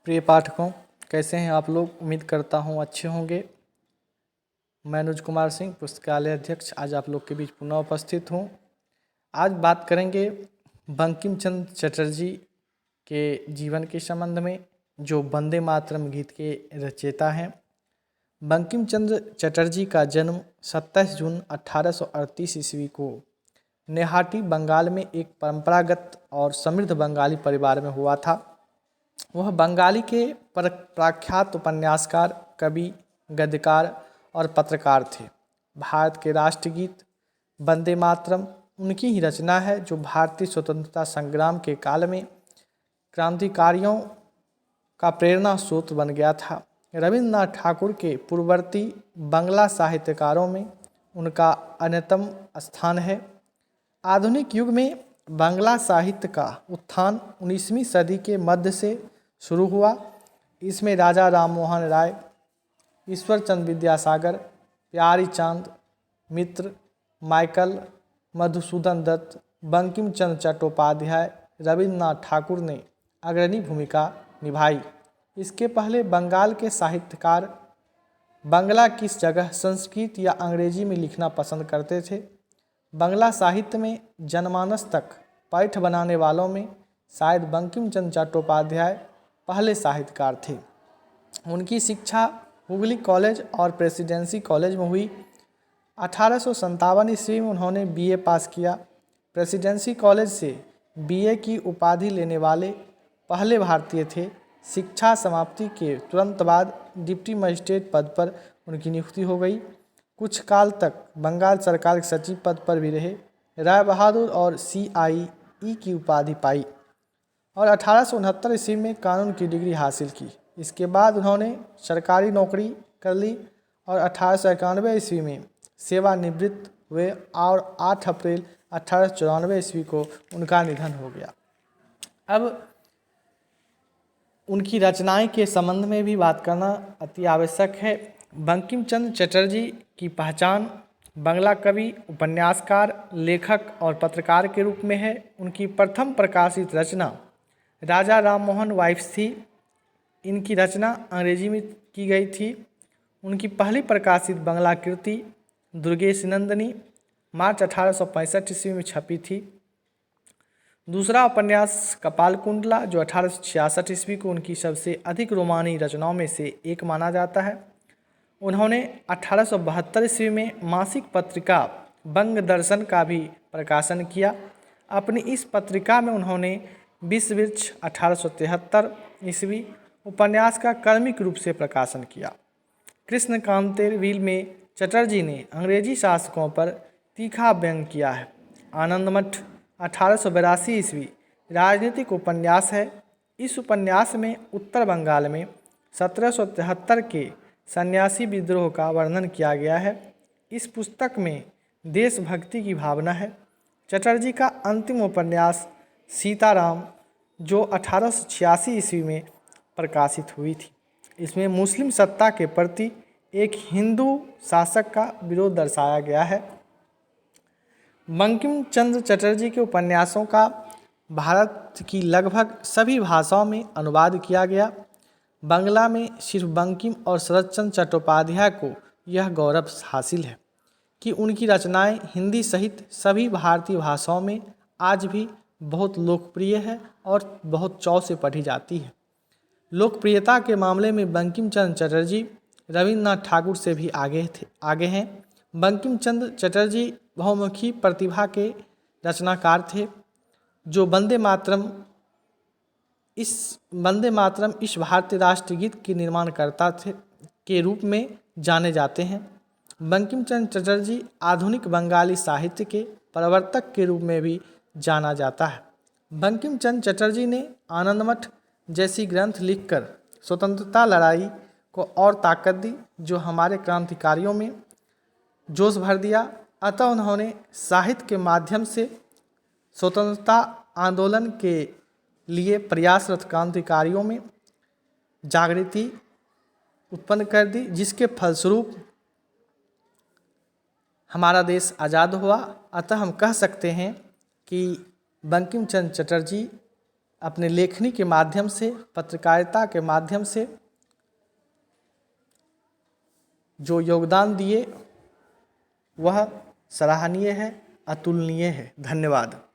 प्रिय पाठकों, कैसे हैं आप लोग। उम्मीद करता हूं अच्छे होंगे। मैं अनुज कुमार सिंह, पुस्तकालय अध्यक्ष, आज आप लोग के बीच पुनः उपस्थित हूं। आज बात करेंगे बंकिम चंद्र चटर्जी के जीवन के संबंध में, जो वंदे मातरम गीत के रचयिता हैं। बंकिम चंद्र चटर्जी का जन्म 27 जून 1838 ईस्वी को नेहाटी, बंगाल में एक परंपरागत और समृद्ध बंगाली परिवार में हुआ था। वह बंगाली के प्रख्यात उपन्यासकार, कवि, गद्यकार और पत्रकार थे। भारत के राष्ट्रगीत वंदे मातरम उनकी ही रचना है, जो भारतीय स्वतंत्रता संग्राम के काल में क्रांतिकारियों का प्रेरणा स्रोत बन गया था। रविन्द्रनाथ ठाकुर के पूर्ववर्ती बंगला साहित्यकारों में उनका अन्यतम स्थान है। आधुनिक युग में बांग्ला साहित्य का उत्थान 19वीं सदी के मध्य से शुरू हुआ। इसमें राजा राममोहन राय, ईश्वर चंद्र विद्यासागर, प्यारी चांद मित्र, माइकल मधुसूदन दत्त, बंकिम चंद्र चट्टोपाध्याय, रविन्द्रनाथ ठाकुर ने अग्रणी भूमिका निभाई। इसके पहले बंगाल के साहित्यकार बांग्ला की जगह संस्कृत या अंग्रेजी में लिखना पसंद करते थे। बांग्ला साहित्य में जनमानस तक पैठ बनाने वालों में शायद बंकिम चंद्र चट्टोपाध्याय पहले साहित्यकार थे। उनकी शिक्षा हुगली कॉलेज और प्रेसिडेंसी कॉलेज में हुई। 1857 ईस्वी में उन्होंने बीए पास किया। प्रेसिडेंसी कॉलेज से बीए की उपाधि लेने वाले पहले भारतीय थे। शिक्षा समाप्ति के तुरंत बाद डिप्टी मजिस्ट्रेट पद पर उनकी नियुक्ति हो गई। कुछ काल तक बंगाल सरकार के सचिव पद पर भी रहे। राय बहादुर और CIE की उपाधि पाई और 1869 ईस्वी में कानून की डिग्री हासिल की। इसके बाद उन्होंने सरकारी नौकरी कर ली और 1891 ईस्वी में सेवानिवृत्त हुए और 8 अप्रैल 1894 ईस्वी को उनका निधन हो गया। अब उनकी रचनाएं के संबंध में भी बात करना अति आवश्यक है। बंकिम चंद्र चटर्जी की पहचान बांग्ला कवि, उपन्यासकार, लेखक और पत्रकार के रूप में है। उनकी प्रथम प्रकाशित रचना राजा राममोहन वाइफ्स थी। इनकी रचना अंग्रेजी में की गई थी। उनकी पहली प्रकाशित बांग्ला कृति दुर्गेश नंदिनी मार्च 1865 ईस्वी में छपी थी। दूसरा उपन्यास कपालकुंडला, जो 1866 ईस्वी को उनकी सबसे अधिक रोमानी रचनाओं में से एक माना जाता है। उन्होंने 1872 ईस्वी में मासिक पत्रिका बंग दर्शन का भी प्रकाशन किया। अपनी इस पत्रिका में उन्होंने विषवृक्ष 1873 ईस्वी उपन्यास का क्रमिक रूप से प्रकाशन किया। कृष्णकांतेविल में चटर्जी ने अंग्रेजी शासकों पर तीखा व्यंग किया है। आनंदमठ 1882 ईस्वी राजनीतिक उपन्यास है। इस उपन्यास में उत्तर बंगाल में 1773 के सन्यासी विद्रोह का वर्णन किया गया है। इस पुस्तक में देशभक्ति की भावना है। चटर्जी का अंतिम उपन्यास सीताराम, जो 1886 ईस्वी में प्रकाशित हुई थी, इसमें मुस्लिम सत्ता के प्रति एक हिंदू शासक का विरोध दर्शाया गया है। बंकिम चंद्र चटर्जी के उपन्यासों का भारत की लगभग सभी भाषाओं में अनुवाद किया गया। बांग्ला में सिर्फ बंकिम और शरद चंद्र चट्टोपाध्याय को यह गौरव हासिल है कि उनकी रचनाएं हिंदी सहित सभी भारतीय भाषाओं में आज भी बहुत लोकप्रिय है और बहुत चाव से पढ़ी जाती है। लोकप्रियता के मामले में बंकिम चंद्र चटर्जी रविन्द्रनाथ ठाकुर से भी आगे हैं। बंकिम चंद्र चटर्जी बहुमुखी प्रतिभा के रचनाकार थे, जो वंदे मातरम इस भारतीय राष्ट्रगीत के निर्माणकर्ता के रूप में जाने जाते हैं। बंकिम चंद्र चटर्जी आधुनिक बंगाली साहित्य के प्रवर्तक के रूप में भी जाना जाता है। बंकिम चंद्र चटर्जी ने आनंदमठ जैसी ग्रंथ लिखकर स्वतंत्रता लड़ाई को और ताकत दी, जो हमारे क्रांतिकारियों में जोश भर दिया। अतः उन्होंने साहित्य के माध्यम से स्वतंत्रता आंदोलन के लिए प्रयासरत क्रांतिकारियों में जागृति उत्पन्न कर दी, जिसके फलस्वरूप हमारा देश आज़ाद हुआ। अतः हम कह सकते हैं कि बंकिम चंद्र चटर्जी अपने लेखनी के माध्यम से, पत्रकारिता के माध्यम से जो योगदान दिए वह सराहनीय है, अतुलनीय है। धन्यवाद।